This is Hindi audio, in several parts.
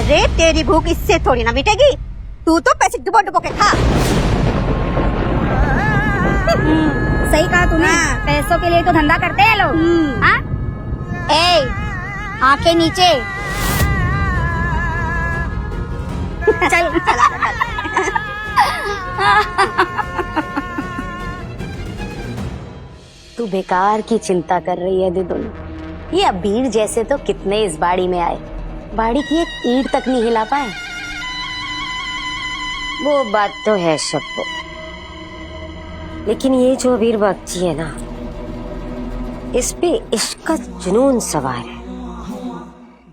अरे तेरी भूख इससे थोड़ी ना मिटेगी, तू तो पैसे डुबो डुबो के खा। सही कहा तूने। पैसों के लिए तो धंधा करते हैं लोग। हाँ? ए, आंखें नीचे। चल तू बेकार की चिंता कर रही है दिदुन। ये अबीर जैसे तो कितने इस बाड़ी में आए, बाड़ी की एक ईंट तक नहीं हिला पाए। वो बात तो है शब्बो, लेकिन ये जो अबीर बागची है ना, इस पे इश्क का जुनून सवार है।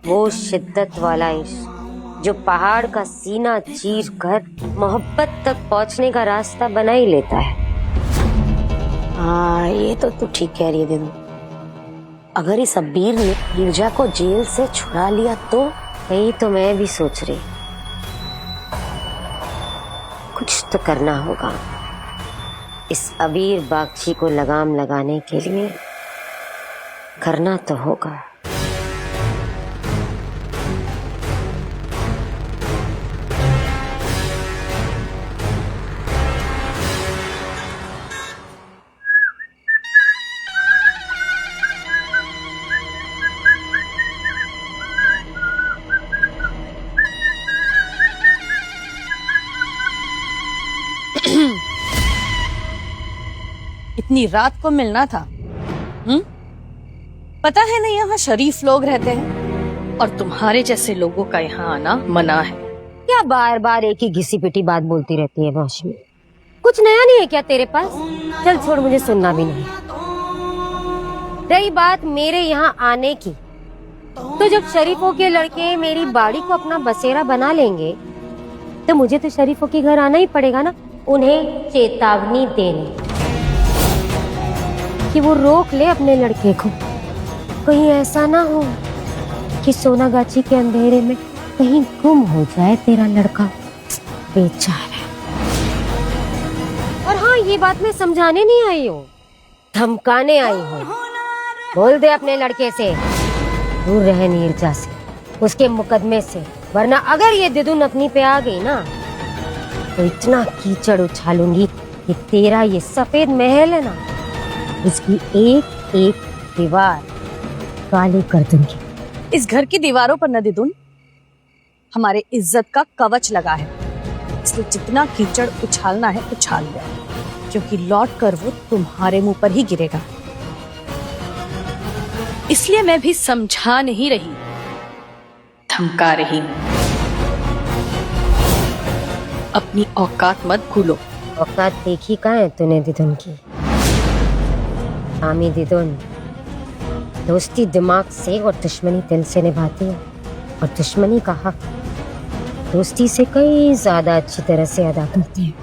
वो शिद्दत वाला इश्क जो पहाड़ का सीना चीर कर मोहब्बत तक पहुंचने का रास्ता बना ही लेता है। हाँ, ये तो तू ठीक कह रही है दीदू। अगर इस अबीर ने गिरजा को जेल से छुड़ा लिया तो यही तो मैं भी सोच रही। कुछ तो करना होगा इस अबीर बागची को लगाम लगाने के लिए, करना तो होगा। इतनी रात को मिलना था। पता है ना यहाँ शरीफ लोग रहते हैं और तुम्हारे जैसे लोगों का यहाँ आना मना है। क्या बार बार एक ही घिसी पिटी बात बोलती रहती है मौसमी? कुछ नया नहीं है क्या तेरे पास? चल छोड़, मुझे सुनना भी नहीं। रही बात मेरे यहाँ आने की, तो जब शरीफों के लड़के मेरी बाड़ी को अपना बसेरा बना लेंगे तो मुझे तो शरीफों के घर आना ही पड़ेगा ना, उन्हें चेतावनी देने कि वो रोक ले अपने लड़के को। कहीं ऐसा ना हो कि सोनागाछी के अंधेरे में कहीं गुम हो जाए तेरा लड़का, बेचारा। और हाँ, ये बात मैं समझाने नहीं आई हूँ, धमकाने आई हूँ। बोल दे अपने लड़के से दूर रहे नीरजा से, उसके मुकदमे से, वरना अगर ये दिदुन अपनी पे आ गई ना तो इतना कीचड़ उछालूंगी कि तेरा ये सफेद महल है ना, इसकी एक एक दीवार काली कर दूंगी। इस घर की दीवारों पर न दिदुन हमारे इज्जत का कवच लगा है, इसलिए जितना कीचड़ उछालना है उछाल लो, क्योंकि लौट कर वो तुम्हारे मुंह पर ही गिरेगा। इसलिए मैं भी समझा नहीं रही, धमका रही हूं। अपनी औकात मत भूलो। औकात देखी कहाँ है तूने दिदुन की? आमी दिदुन दोस्ती दिमाग से और दुश्मनी दिल से निभाती है, और दुश्मनी का हक दोस्ती से कई ज्यादा अच्छी तरह से अदा करती है।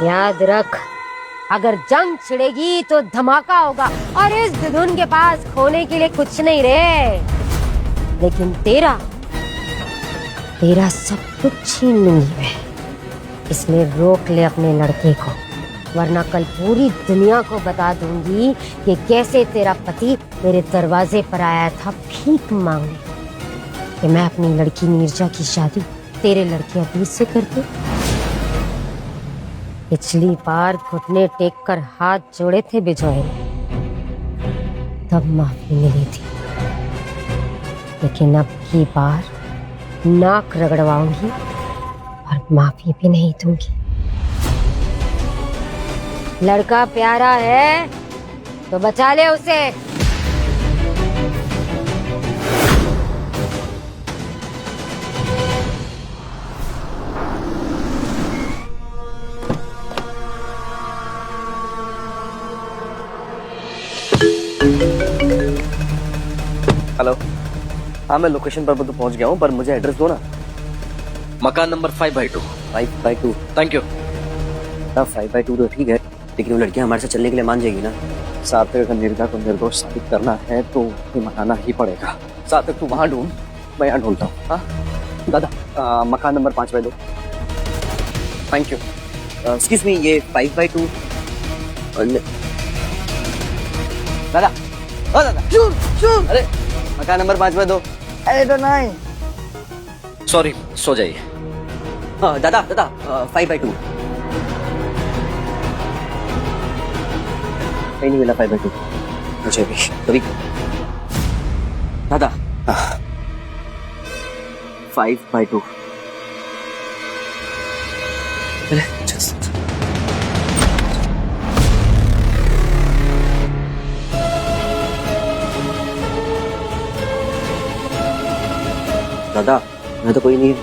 याद रख, अगर जंग छिड़ेगी तो धमाका होगा, और इस दिदुन के पास खोने के लिए कुछ नहीं रे, लेकिन तेरा सब कुछ छीन लूंगी मैं। इसलिए रोक ले अपने लड़के को, वरना कल पूरी दुनिया को बता दूंगी कि कैसे तेरा पति मेरे दरवाजे पर आया था भीख मांगने कि मैं अपनी लड़की नीरजा की शादी तेरे लड़के अबीर से कर दूं। पिछली बार घुटने टेक कर हाथ जोड़े थे बिजोए, तब माफी मिली थी, लेकिन अब की बार नाक रगड़वाऊंगी और माफी भी नहीं दूंगी। लड़का प्यारा है तो बचा ले उसे। हेलो, हाँ मैं लोकेशन पर तो पहुंच गया हूँ, पर मुझे एड्रेस दो ना। मकान नंबर 5/2। 5/2। Thank you. 5/2 तो ठीक है, लेकिन वो लड़कियां हमारे साथ चलने के लिए मान जाएगी ना? सार्थक अगर निर्जा को निर्दोष साबित करना है तो उसे मनाना ही पड़ेगा। सार्थक तू वहां ढूंढ, मैं यहाँ ढूंढता हूँ। हाँ दादा, मकान number 5/2। Thank you. Excuse me, ये 5/2 दादा, दादा, अरे मकान नंबर 5 में दो। अरे तो नहीं। सॉरी, सो जाइए। हाँ दादा दादा 5/2 कहीं नहीं मिला 5/2 मुझे भी कभी दादा 5/2 चले just दादा मैं तो कोई नहीं